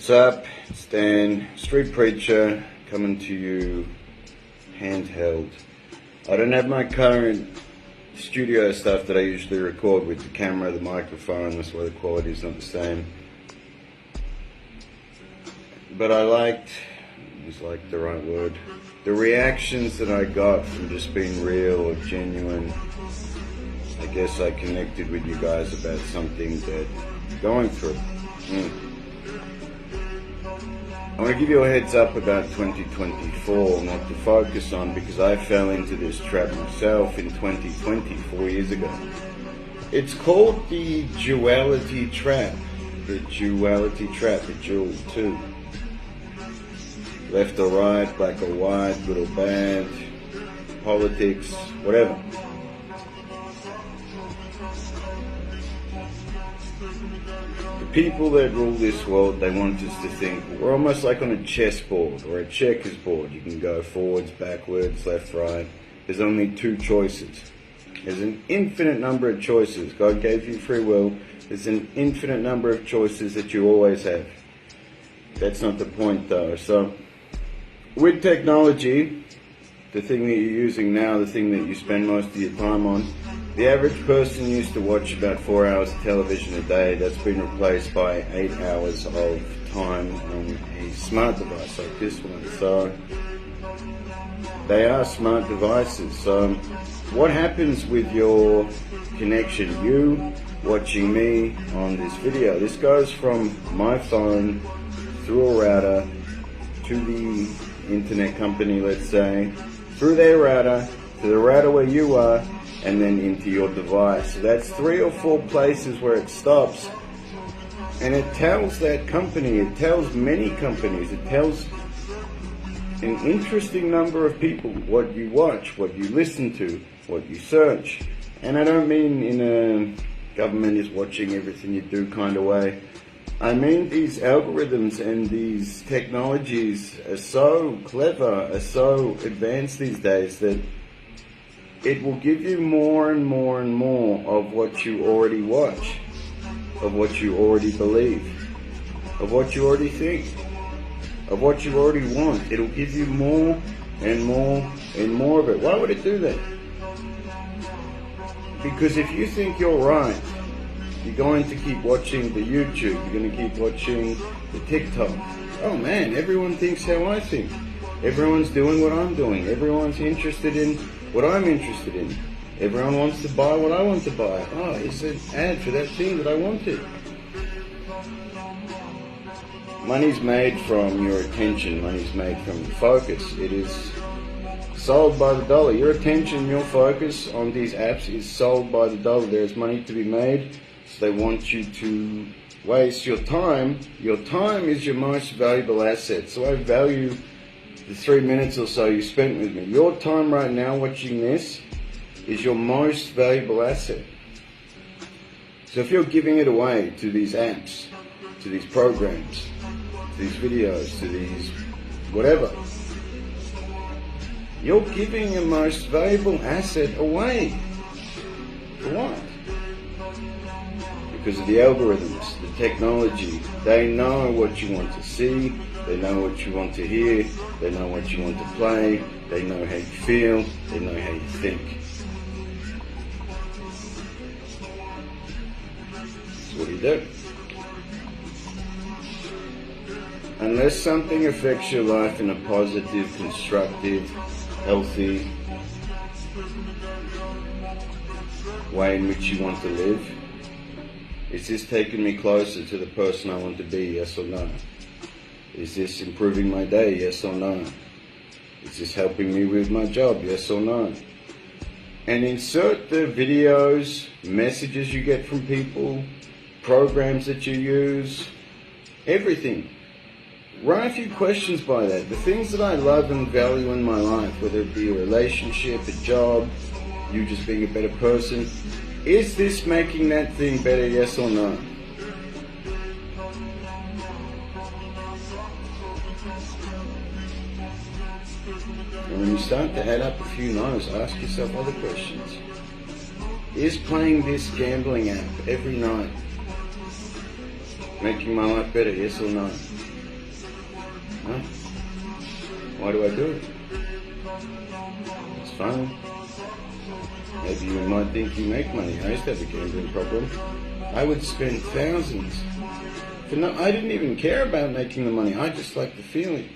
What's up? It's Dan, Street Preacher, coming to you handheld. I don't have my current studio stuff that I usually record with, the camera, the microphone, that's why the quality is not the same. But I liked, is like the right word, the reactions that I got from just being real or genuine. I guess I connected with you guys about something that you're going through. I want to give you a heads up about 2024, not to focus on, because I fell into this trap myself in 2020, 4 years ago. It's called the Duality Trap. The Duality Trap, the Dual 2. Left or right, black or white, good or bad, politics, whatever. The people that rule this world, they want us to think we're almost like on a chessboard or a checkers board. You can go forwards, backwards, left, right. There's only two choices. There's an infinite number of choices. God gave you free will. There's an infinite number of choices that you always have. That's not the point though. So with technology, the thing that you're using now, the thing that you spend most of your time on, the average person used to watch about 4 hours of television a day. That's been replaced by 8 hours of time on a smart device like this one. So they are smart devices. So what happens with your connection, you watching me on this video? This goes from my phone through a router to the internet company, let's say, through their router to the router where you are, and then into your device. So that's 3 or 4 places where it stops, and it tells that company, it tells many companies, it tells an interesting number of people what you watch, what you listen to, what you search. And I don't mean in a government is watching everything you do kind of way. I mean these algorithms and these technologies are so clever, are so advanced these days that it will give you more and more and more of what you already watch, of what you already believe, of what you already think, of what you already want. It'll give you more and more and more of it. Why would it do that? Because if you think you're right, you're going to keep watching the YouTube, you're going to keep watching the TikTok. Oh man, everyone thinks how I think. Everyone's doing what I'm doing. Everyone's interested in what I'm interested in. Everyone wants to buy what I want to buy. Oh, it's an ad for that thing that I wanted. Money's made from your attention. Money's made from focus. It is sold by the dollar. Your attention, your focus on these apps is sold by the dollar. There's money to be made, so they want you to waste your time. Your time is your most valuable asset. So I value the 3 minutes or so you spent with me. Your time right now watching this is your most valuable asset. So if you're giving it away to these apps, to these programs, to these videos, to these whatever, you're giving your most valuable asset away. For what? Because of the algorithms, the technology. They know what you want to see, they know what you want to hear, they know what you want to play, they know how you feel, they know how you think. That's what you do. Unless something affects your life in a positive, constructive, healthy way in which you want to live, is this taking me closer to the person I want to be, yes or no? Is this improving my day, yes or no? Is this helping me with my job, yes or no? And insert the videos, messages you get from people, programs that you use, everything. Run a few questions by that. The things that I love and value in my life, whether it be a relationship, a job, you just being a better person, is this making that thing better, yes or no? And when you start to add up a few no's, ask yourself other questions. Is playing this gambling app every night making my life better, yes or no? No. Why do I do it? It's fun. Maybe you might think you make money. I used to have a gambling problem. I would spend thousands. I didn't even care about making the money. I just liked the feeling.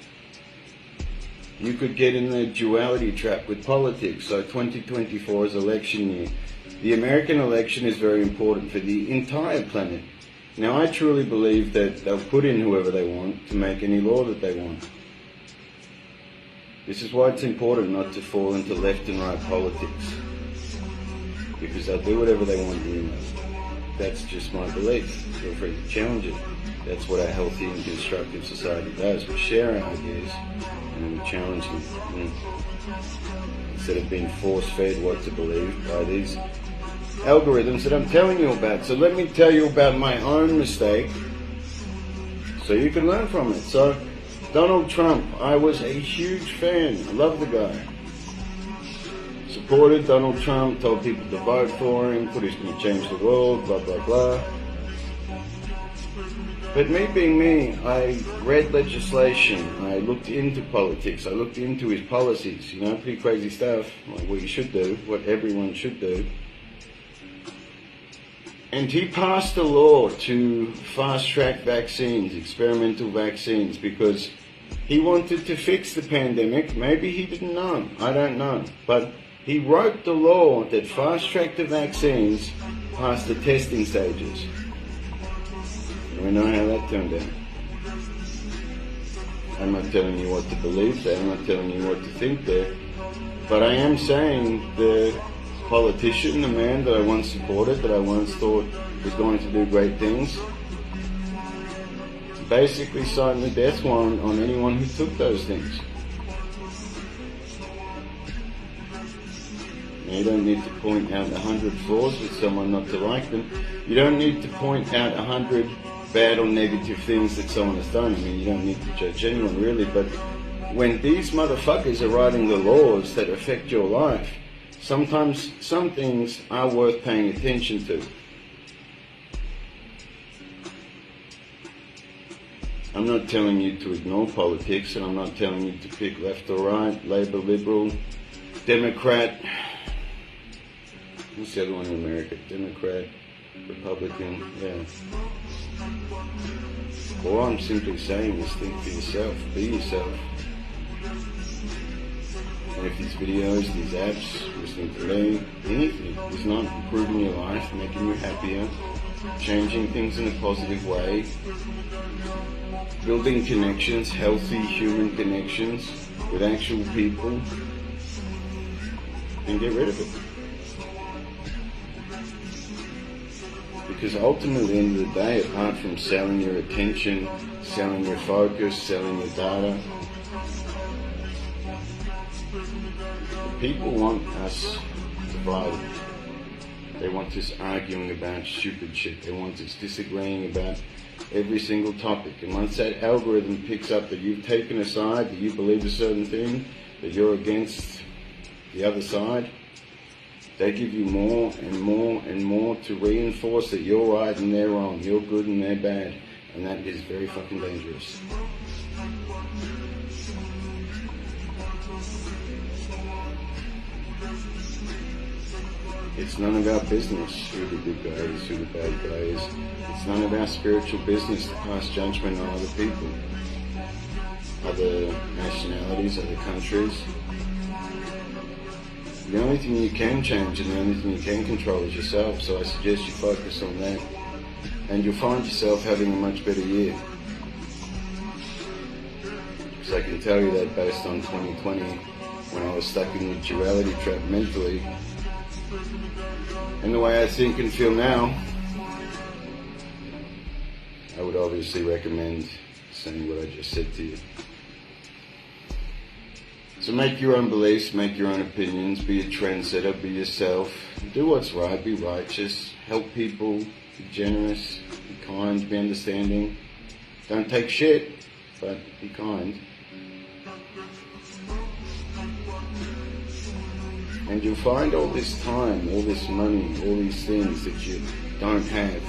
You could get in the duality trap with politics. So 2024 is election year. The American election is very important for the entire planet. Now, I truly believe that they'll put in whoever they want to make any law that they want. This is why it's important not to fall into left and right politics, because they'll do whatever they want anyway. That's just my belief. Feel free to challenge it. That's what a healthy and constructive society does. We share our ideas and then we challenge them. Instead of being force-fed what to believe by these algorithms that I'm telling you about. So let me tell you about my own mistake so you can learn from it. So Donald Trump, I was a huge fan. I love the guy. Supported Donald Trump, told people to vote for him, thought he's going to change the world, blah, blah, blah. But me being me, I read legislation, I looked into politics, I looked into his policies, pretty crazy stuff, like what you should do, what everyone should do. And he passed a law to fast-track vaccines, experimental vaccines, because he wanted to fix the pandemic. Maybe he didn't know, I don't know. But he wrote the law that fast-tracked the vaccines past the testing stages. We know how that turned out. I'm not telling you what to believe there, I'm not telling you what to think there, but I am saying the politician, the man that I once supported, that I once thought was going to do great things, basically signed the death warrant on anyone who took those things. You don't need to point out 100 flaws with someone not to like them. You don't need to point out 100 bad or negative things that someone has done. I mean, you don't need to judge anyone really, but when these motherfuckers are writing the laws that affect your life, sometimes some things are worth paying attention to. I'm not telling you to ignore politics, and I'm not telling you to pick left or right, Labour, Liberal, Democrat. What's the other one in America? Democrat, Republican, yeah. All I'm simply saying is think for yourself, be yourself. And if these videos, these apps, listening to me, anything is not improving your life, making you happier, changing things in a positive way, building connections, healthy human connections with actual people, then get rid of it. Because ultimately, at the end of the day, apart from selling your attention, selling your focus, selling your data, the people want us divided. They want us arguing about stupid shit. They want us disagreeing about every single topic. And once that algorithm picks up that you've taken a side, that you believe a certain thing, that you're against the other side, they give you more and more and more to reinforce that you're right and they're wrong, you're good and they're bad. And that is very fucking dangerous. It's none of our business who the good guy is, who the bad guy is. It's none of our spiritual business to pass judgment on other people, other nationalities, other countries. The only thing you can change and the only thing you can control is yourself, so I suggest you focus on that, and you'll find yourself having a much better year. Because I can tell you that based on 2020, when I was stuck in the duality trap mentally, and the way I think and feel now, I would obviously recommend saying what I just said to you. So make your own beliefs, make your own opinions, be a trendsetter, be yourself, do what's right, be righteous, help people, be generous, be kind, be understanding. Don't take shit, but be kind. And you'll find all this time, all this money, all these things that you don't have,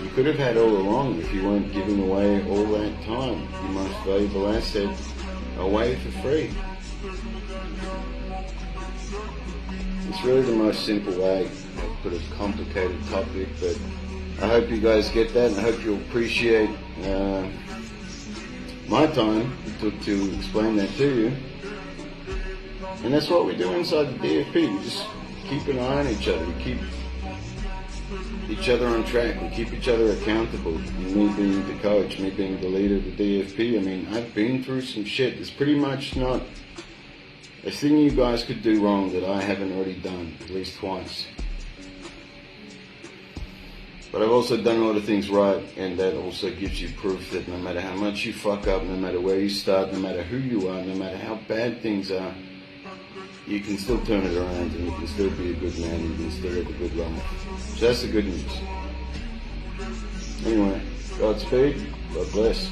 you could have had all along if you weren't giving away all that time, your most valuable asset, away for free. It's really the most simple way to put a complicated topic, but I hope you guys get that, and I hope you'll appreciate my time it took to explain that to you. And that's what we do inside the DFP. We just keep an eye on each other. We keep each other on track. We keep each other accountable. And me being the coach, me being the leader of the DFP, I mean, I've been through some shit. There's pretty much not a thing you guys could do wrong that I haven't already done, at least twice. But I've also done a lot of things right, and that also gives you proof that no matter how much you fuck up, no matter where you start, no matter who you are, no matter how bad things are, you can still turn it around, and you can still be a good man, and you can still live a good life. So that's the good news. Anyway, Godspeed, God bless.